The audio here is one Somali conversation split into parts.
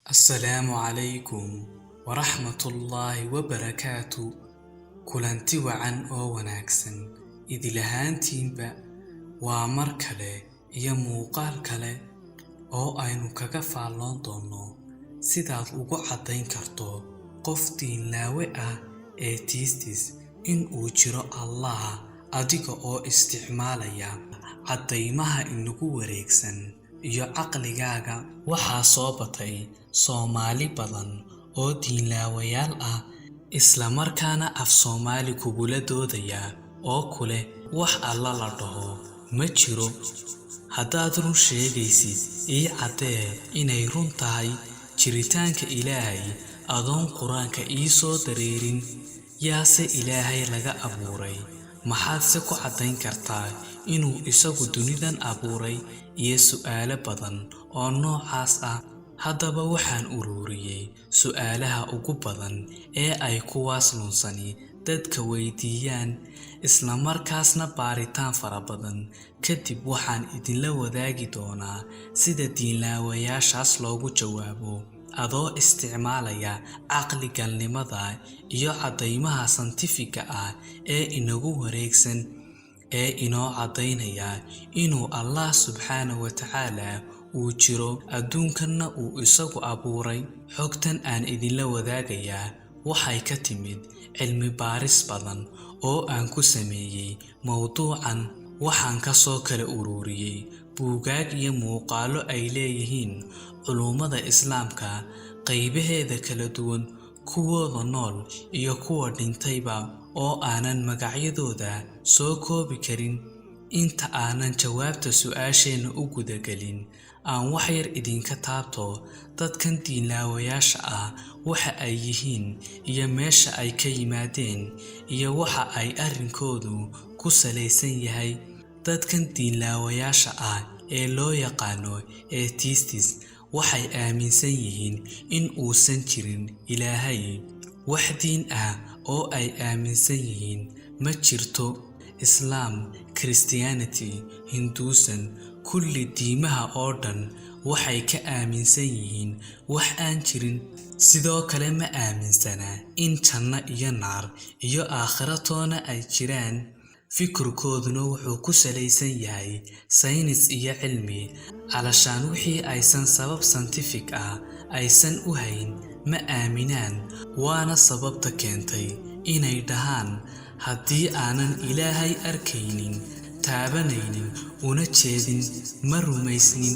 السلام عليكم ورحمة الله وبركاته. kulanti wacan oo wanaagsan idilahaantiinba waa mar kale iyo muuqaal kale oo aynu kaga faalloon doono sidaad ugu caddayn karto qof diinlaawe ah ee tiistis in uu jiro Allah adiga oo isticmaalaya caddaymaha inagu wareegsan iyo caqligaaga. waxaa soo batay Soomaali badan oo diinlaawayaal ah isla markaana af Soomaali kugula doodaya oo kule wax alla la dhaho ma jiro. haddaad run sheegaysid ii caddee inay run tahay jiritaanka Ilaahay adoon quraanka ii soo dareerin. yaase Ilaahay laga abuuray? maxaad se ku caddayn kartaa inuu isagu dunidan abuuray? iyo su'aalo badan oo noocaas ah. haddaba waxaan ururiyey su'aalaha ugu badan ee ay kuwaas lunsani dadka weydiiyaan, isla markaasna baaritaan fara badan kadib waxaan idinla wadaagi doonaa sida diinlaawayaashaas loogu jawaabo adoo isticmaalaya caqligalnimada iyo caddaymaha santifiga ah ee inagu wareegsan ee inoo caddaynaya inuu Allah subxaanahu wa tacaala uu jiro adduunkanna uu isagu abuuray. xogtan aan idinla wadaagayaa waxay ka timid cilmi baaris badan oo aan ku sameeyey mowduucan. waxaan ka soo kala ururiyey buugaag iyo muuqaallo ay leeyihiin culummada Islaamka qaybaheeda kala duwan, kuwooda nool iyo kuwa dhintayba, oo aanan magacyadooda soo koobi karin. inta aanan jawaabta su'aasheena u gudagelin, aan wax yar idinka taabto dadkan diinlaawayaasha ah waxa ay yihiin iyo meesha ay ka yimaadeen iyo waxa ay arrinkoodu ku salaysan yahay. dadkan diinlaawayaasha ah ee loo yaqaano atheists waxay aaminsan yihiin in uusan jirin Ilaahay. wax diin ah oo ay aaminsan yihiin ma jirto. Islam, Christianity, Hinduism, kulli diimaha oo dhan waxay ka aaminsan yihiin wax aan jirin. sidoo kale ma aaminsana in janno iyo naar iyo aakhiratoona ay jiraan. fikirkooduna wuxuu ku salaysan yahay saynis iyo cilmi, calashaan wixii aysan sabab scientific ah aysan u hayn ma aaminaan. waana sababta keentay inay dhahaan haddii aanan Ilaahay arkaynin, taabanaynin, una jeedin, ma rumaysnin.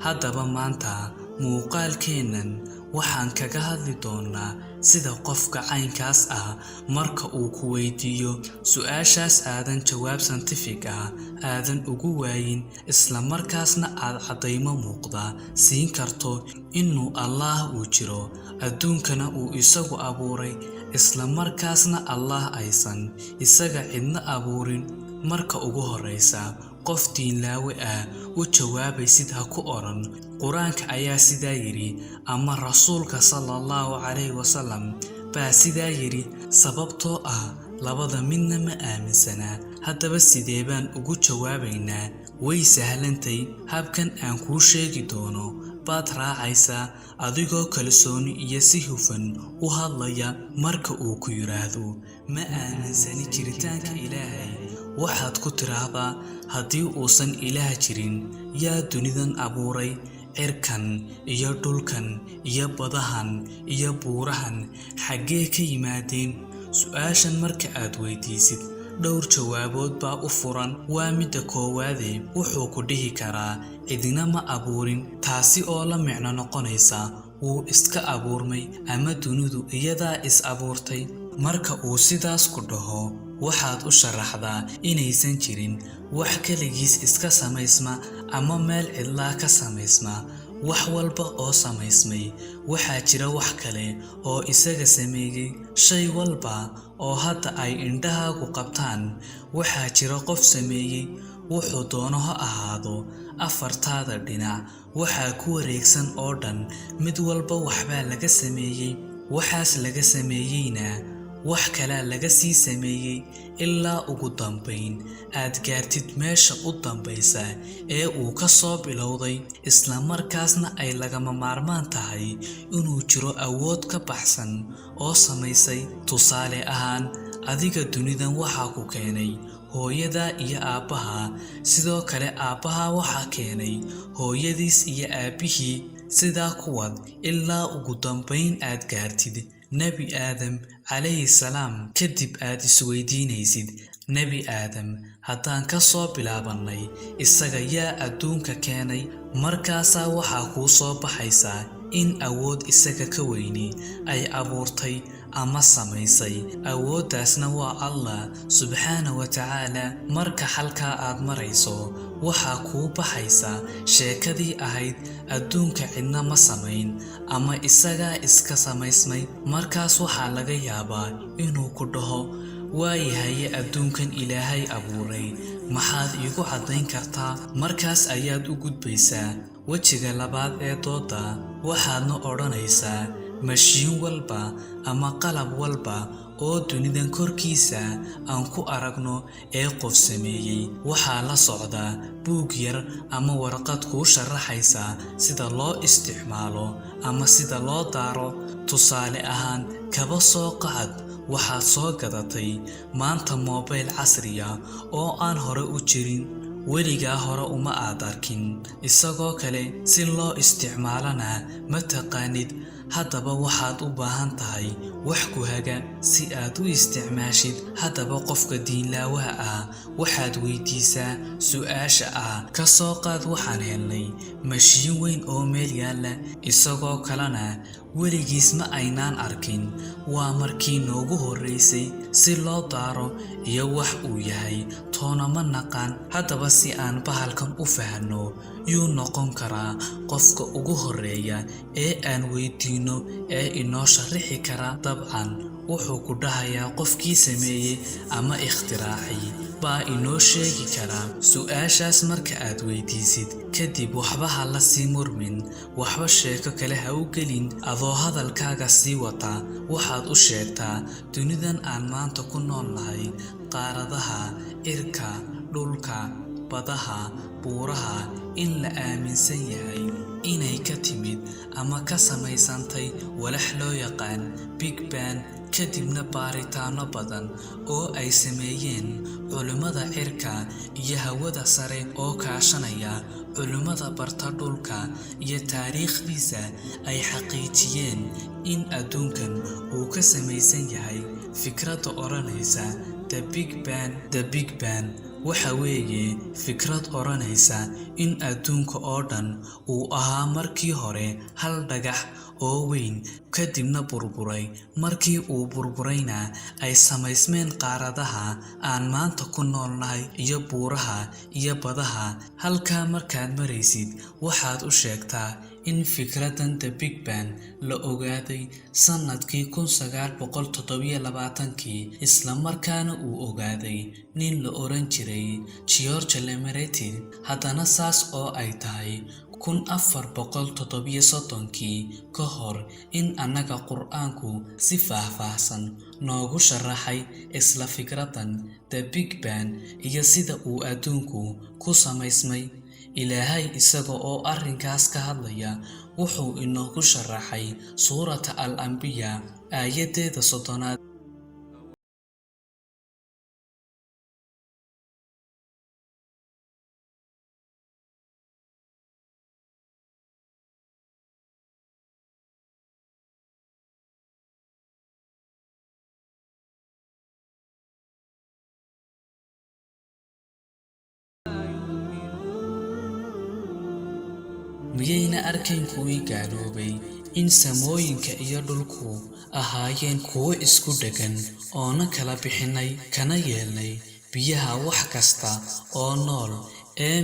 haddaba maanta muuqaalkeennan waxaan kaga hadli doonaa sida qofka caynkaas ah marka uu ku weydiiyo su'aashaas aadan jawaab scientific ah aadan ugu waayin, isla markaasna aad caddaymo muuqda siin karto inuu Allah uu jiro, adduunkana uu isagu abuuray, isla markaasna Allah aysan isaga cidna abuurin. marka ugu horeysa qof diinlaawe ah u jawaabay sida ku oran quraanka ayaa sidaa yiri ama rasuulka sallallahu alayhi wasallam baa sidaa yiri, sababtoo ah labada midna ma aaminsana. haddaba sidee baan ugu jawaabaynaa? way sahlantay. habkan aan kuu sheegi doono baad raacaysaa adigoo kalsooni iyo si hufan u hadlaya. marka uu ku yiraahdo ma aaminsani jiritaanka Ilaahay, waxaad ku tiraahdaa haddii uusan Ilaah jirin yaa dunidan abuuray? cirkan iyo dhulkan iyo badahan iyo buurahan xaggee ka yimaadeen? su'aashan marka aad weydiisid dhowr jawaabood baa u furan. waa midda koowaade wuxuu ku dhihi karaa cidina ma abuurin, taasi oo la micno noqonaysa wuu iska abuurmay ama dunidu iyadaa is abuurtay. marka uu sidaas ku dhaho waxaad u sharaxdaa inaysan jirin wax kaligiis iska samaysma ama meel cidlaa ka samaysma. wax walba oo samaysmay waxaa jira wax kale oo isaga sameeyey. shay walba oo hadda ay indhahaagu qabtaan waxaa jira qof sameeyey. wuxuu doono ha ahaado, afartaada dhinac waxaa ku wareegsan oo dhan mid walba waxbaa laga sameeyey. waxaas laga sameeyeyna wax kale laga sii sameeyey ilaa ugu dambayn aad gaartid meesha u dambaysa ee uu ka soo bilowday, isla markaasna ay lagama maarmaan tahay inuu jiro awood ka baxsan oo samaysay. Tusaale ahaan, adiga dunidan waxaa ku keenay hooyada iyo aabbaha, sidoo kale aabbaha waxaa keenay hooyadiis iyo aabbihii, sidaa kuwad ilaa ugu dambayn aad gaartid nebi aadam calayhi salaam. kadib aad isweydiinaysid, nebi aadam haddaan ka soo bilaabannay isaga yaa adduunka keenay? Markaasaa waxaa kuu soo baxaysaa in awood isaga ka weyni ay abuurtay ama samaysay. awooddaasna waa allah subxaanahu wa tacaala. marka halkaa aad marayso, waxaa kuu baxaysa sheekadii ahayd adduunka cidna ma samayn ama isagaa iska samaysmay. markaas waxaa laga yaabaa inuu ku dhaho, waayahaye adduunkan ilaahay abuuray, maxaad iigu caddayn kartaa? markaas ayaad u gudbaysaa wejiga labaad ee doodda, waxaadna odhanaysaa, mashiin walba ama qalab walba oo dunidan korkiisa aan ku aragno ee qof sameeyey, waxaa la socda buug yar ama warqad kuu sharaxaysa sida loo isticmaalo ama sida loo daaro. tusaale ahaan, kaba soo qaad waxaad soo gadatay maanta moobayl casriya oo aan hore u jirin, weligaa hore uma aad arkin. isagoo kale si loo isticmaalana ma taqaanid. haddaba waxaad u baahan tahay wax ku haga si aad u isticmaashid. haddaba qofka diinlaawaha ah waxaad weydiisaa su'aasha ah, ka soo qaad waxaan helnay mashiin weyn oo meel yaalla, isagoo kalena weligiis ma aynaan arkin. waa markii noogu horraysay. si loo daaro iyo wax uu yahay toona ma naqaan. haddaba si aan bahalkan u fahanno, yuu noqon karaa qofka ugu horreeya ee aan weydiino ee inoo sharixi kara? dabcan wuxuu ku dhahayaa qofkii sameeyey ama ikhtiraacay baa inoo sheegi karaa. su'aashaas marka aad weydiisid kadib, waxba ha la sii murmin, waxba sheeko kale ha u gelin. adoo hadalkaaga sii wata, waxaad u sheegtaa dunidan aan maanta ku nool nahay, qaaradaha, cirka, dhulka, badaha, buuraha, in la aaminsan yahay inay ka timid ama ka samaysantay walax loo yaqaan Big Bang. kadibna baaritaano badan oo ay sameeyeen culimmada cirka iyo hawada sare oo kaashanaya culimmada barta dhulka iyo taariikhdiisa, ay xaqiijiyeen in adduunkan uu ka samaysan yahay fikradda odhanaysa The Big Bang waxa weeye fikrad odhanaysa in adduunka oo dhan uu ahaa markii hore hal dhagax oo weyn, kadibna burburay. markii uu burburayna ay samaysmeen qaaradaha aan maanta ku noolnahay iyo buuraha iyo badaha. halkaa markaad maraysid, waxaad u sheegtaa in fikraddan The Big Bang la ogaaday sannadkii 1927, isla markaana uu ogaaday nin la oran jiray George Lemaitre. haddana saas oo ay tahay, 1437 ka hor in annaga qur'aanku si faahfaahsan noogu sharaxay isla fikraddan The Big Bang iyo sida uu adduunku ku samaysmay. ilaahay isaga oo arrinkaas ka hadlaya wuxuu inoogu sharaxay suurata al-anbiya aayaddeeda 30. miyayna arkayn kuwii gaaloobay in samooyinka iyo dhulku ahaayeen kuwo isku dheggan, oona kala bixinay kana yeelnay biyaha wax kasta oo nool?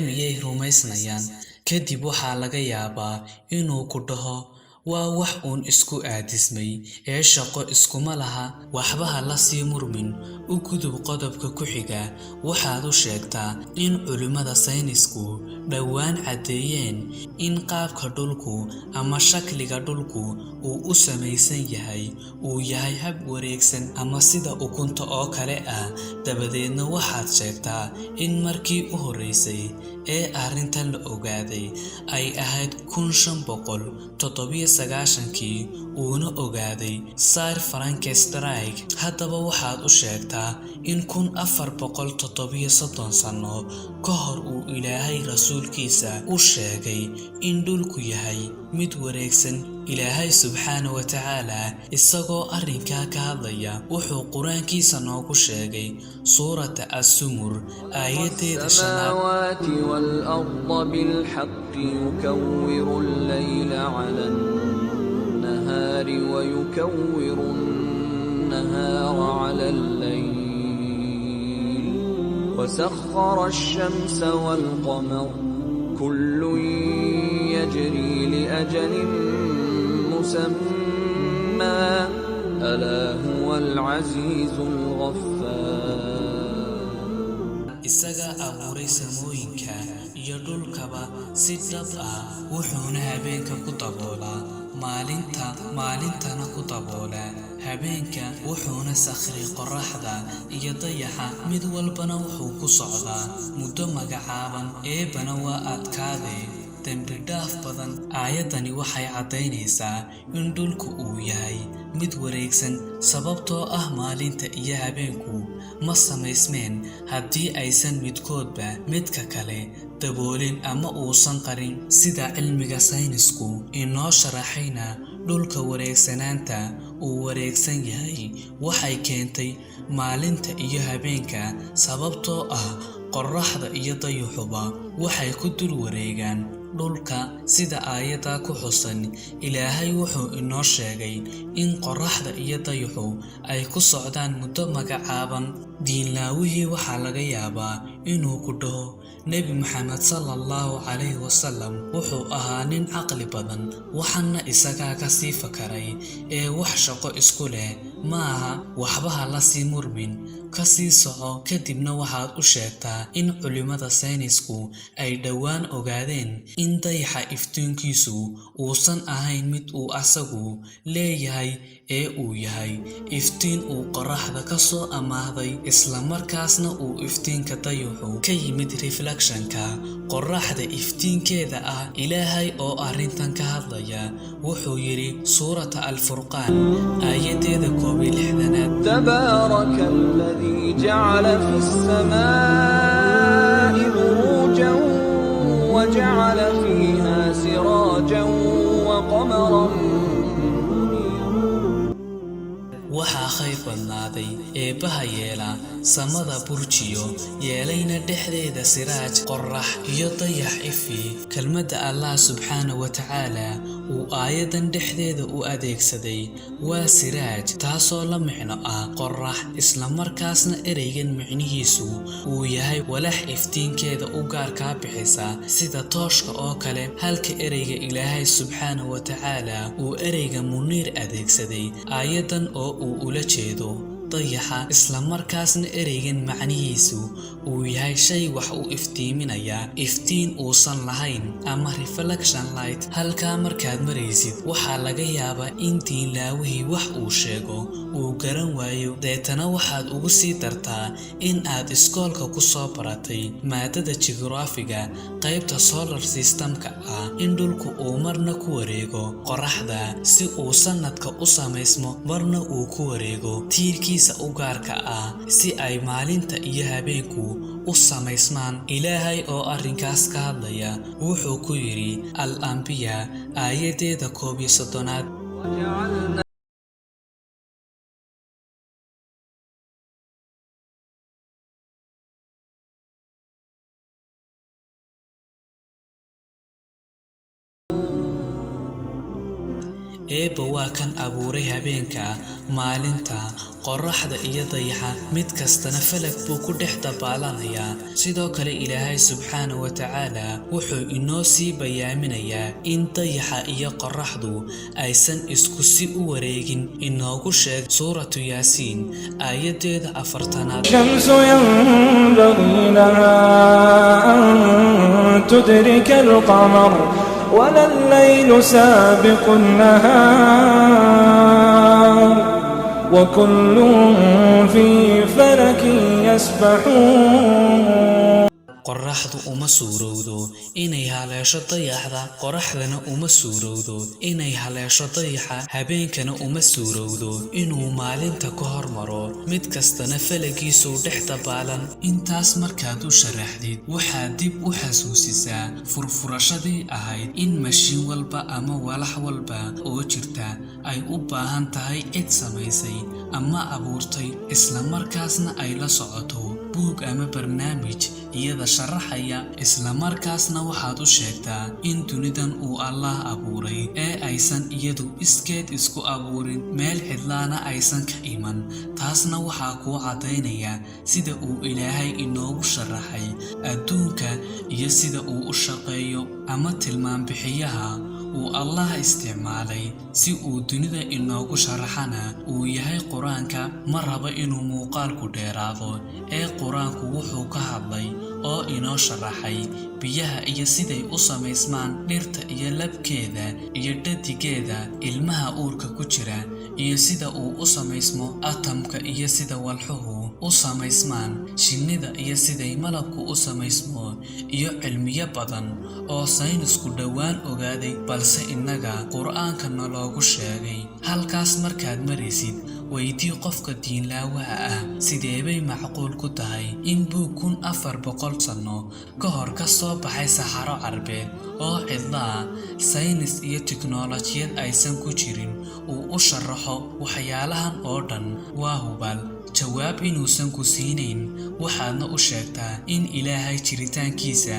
miyay rumaysnayaan? kadib waxaa laga yaabaa inuu ku dhaho, waa wax uun isku aadismay ee shaqo iskuma laha. Waxba ha la sii murmin. U gudub qodobka ku xiga. Waxaad u sheegtaa in culimada saynisku dhowaan caddeeyeen in qaabka dhulku ama shakliga dhulku uu u samaysan yahay uu yahay hab wareegsan ama sida ukunta oo kale ah. Dabadeedna waxaad sheegtaa in markii u horreysay ee arrintan la ogaaday ay ahayd 1597kii uuna ogaaday Sir Francis Drake. Haddaba waxaad u sheegtaa in 1430 sano ka hor uu Ilaahay rasuulkiisa u sheegay in dhulku yahay mid wareegsan. Ilaahay subxaanahu wa tacaala isagoo arrinkaa ka hadlaya wuxuu quraankiisa noogu sheegay suurata as-sumur aayadeeda 5 wal-ardha bil-haqqi yukawwiru al-layla 'ala an-nahari wa yukawwiru an-nahara 'ala al-layl wa sakhkhara ash-shamsa wal-qamara kullun yajri li ajalin مسمى ألا هو العزيز الغفار. isaga abuuray samooyinka iyo dhulkaba si dhab ah, wuxuuna habeenka ku daboolaa maalintana ku daboolaa habeenka, wuxuuna sakhray qorraxda iyo dayaxa, mid walbana wuxuu ku socdaa muddo magacaaban. Eebana waa adkaadee dambi dhaaf badan. Aayadani waxay caddaynaysaa in dhulku uu yahay mid wareegsan, sababtoo ah maalinta iyo habeenku ma samaysmeen haddii aysan midkoodba midka kale daboolin ama uusan qarin. Sida cilmiga saynisku inoo sharaxayna, dhulka wareegsanaanta uu wareegsan yahay waxay keentay maalinta iyo habeenka, sababtoo ah qorraxda iyo dayaxuba waxay ku dul wareegaan dhulka. Sida aayadda ku xusan, Ilaahay wuxuu inoo sheegay in qorraxda iyo dayaxu ay ku socdaan muddo magacaaban. Diinlaawihii waxaa laga yaabaa inuu ku dhaho Nebi Maxamed sallallahu calayhi wasallam wuxuu ahaa nin caqli badan, waxaana isagaa ka sii fakaray ee wax shaqo isku leh maaha. Waxba ha la sii murmin, ka sii soco. Kadibna waxaad u sheegtaa in culimada saynisku ay dhowaan ogaadeen in dayaxa iftiinkiisu uusan ahayn mid uu asagu leeyahay ee uu yahay iftiin uu qorraxda ka soo amaahday, isla markaasna uu iftiinka dayaxu ka yimid reflectionka qorraxda iftiinkeeda ah. Ilaahay oo arrintan ka hadlaya wuxuu yidhi suurata al-furqaan aayadeeda 61: tabaaraka alladii jacala fi as-samaa'i buruujan wa jacala fiihaa siraajan wa qamaran. waxaa khayr badnaaday eebbaha yeela samada burjiyo, yeelayna dhexdeeda siraaj qorrax iyo dayax ifi. Kelmadda Allah subxaanahu wa tacaala uu aayadan dhexdeeda u adeegsaday waa siraaj, taasoo la micno ah qorrax, isla markaasna ereygan micnihiisu uu yahay walax iftiinkeeda u gaarkaa bixisa sida tooshka oo kale, halka ereyga Ilaahay subxaanahu wa tacaala uu ereyga muniir adeegsaday aayadan oo uu ula jeedo dayaxa, isla markaasna ereygan macnihiisu uu yahay shay wax u iftiiminaya iftiin uusan lahayn ama reflection light. halkaa markaad maraysid waxaa laga yaabaa in diinlaawihii wax uu sheego uu garan waayo, deetana waxaad ugu sii dartaa in aad iskoolka ku soo baratay maadada jigraafiga qaybta solar systemka ah in dhulku uu marna ku wareego qorraxda si uu sanadka u samaysmo, marna uu ku wareego tiirkiisa u gaarka ah si ay maalinta iyo habeenku u samaysmaan. Ilaahay oo arrinkaas ka hadlaya wuxuu ku yidhi al-anbiya aayadeeda 31: eebba waa kan abuuray habeenka maalinta qorraxda iyo dayaxa mid kastana falag buu ku dhex dabaalanayaa sidoo kale ilaahay subxaanahu wa tacaala wuxuu inoo sii bayaaminayaa in dayaxa iyo qorraxdu aysan isku si u wareegin inoogu sheeg suuratu yaasiin aayadeeda 4aad الشمس ينبغي لها أن تدرك القمر ولا الليل سابق النهار وكل في فلك يسبحون qorraxdu uma suurowdo inay haleesho dayaxda qorraxdana uma suurowdo inay haleesho dayaxa habeenkana uma suurowdo inuu maalinta ka hormaro mid kastana falagiisuu dhex dabaalan intaas markaad u sharaxdid waxaad dib u xasuusisaa furfurashadii ahayd in mashiin walba ama walax walba oo jirta ay u baahan tahay cid samaysay ama abuurtay isla markaasna ay la socoto buug ama barnaamij iyada sharaxaya isla markaasna waxaad u sheegtaa in dunidan uu Allah abuuray ee aysan iyadu iskeed isku abuurin meel cidlaana aysan ka iman taasna waxaa kuu cadaynaya sida uu Ilaahay inoogu sharaxay adduunka iyo sida uu u shaqeeyo ama tilmaam bixiyaha uu Allah isticmaalay si uu dunida inoogu sharaxana uu yahay quraanka ma rabo inuu muuqaalku dheeraado ee quraanku wuxuu ka hadlay oo inoo sharaxay biyaha iyo siday u samaysmaan dhirta iyo labkeeda iyo dhadigeeda ilmaha uurka ku jira iyo sida uu u samaysmo atomka iyo sida walxuhu u samaysmaan shinnida iyo siday malabku u samaysmo iyo cilmiyo badan oo saynisku dhawaan ogaaday balse innaga quraanka naloogu sheegay halkaas markaad maraysid weydii qofka diinlaawaha ah sideebay macquul ku tahay in buug 1400 sano ka hor ka soo baxay saxaro carbeed oo cidlaa saynis iyo tiknoolajiyad aysan ku jirin uu u sharaxo waxyaalahan oo dhan waa hubal jawaab inuusan ku siinayn waxaadna u sheegtaa in Ilaahay jiritaankiisa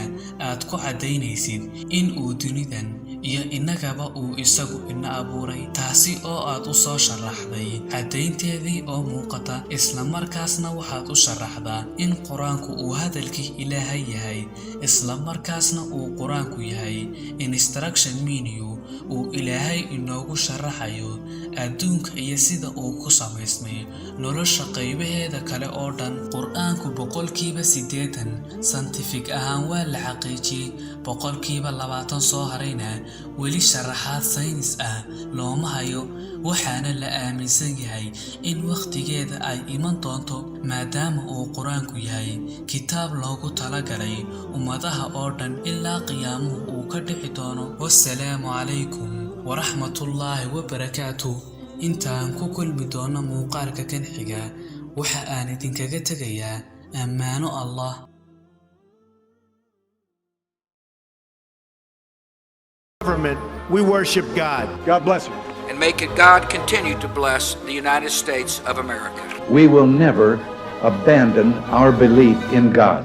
aad ku cadaynaysid in uu dunidan iyo innagaba uu isagu ina abuuray taasi oo aad u soo sharaxday cadaynteedii oo muuqata isla markaasna waxaad u sharaxdaa in quraanku uu hadalkii Ilaahay yahay isla markaasna uu quraanku yahay instruction menu uu Ilaahay inoogu sharaxayo adduunka iyo sida uu ku samaysmay nolosha qaybaheeda kale oo dhan quraanku 80% scientific ahaan waa la xaqiijiyay 20% soo harayna weli sharaxaad saynis ah looma hayo waxaana la aaminsan yahay in waqtigeeda ay iman doonto maadaama uu quraanku yahay kitaab loogu talagalay ummadaha oo dhan ilaa qiyaamuhu uu ka dhici doono wassalaamu calaykum waraxmatullaahi wabarakaatuh intaan ku kulmi doono muuqaalka kan xiga waxa aan idinkaga tegayaa ammaano Allah government, we worship God. God bless you. And may God continue to bless the United States of America. We will never abandon our belief in God.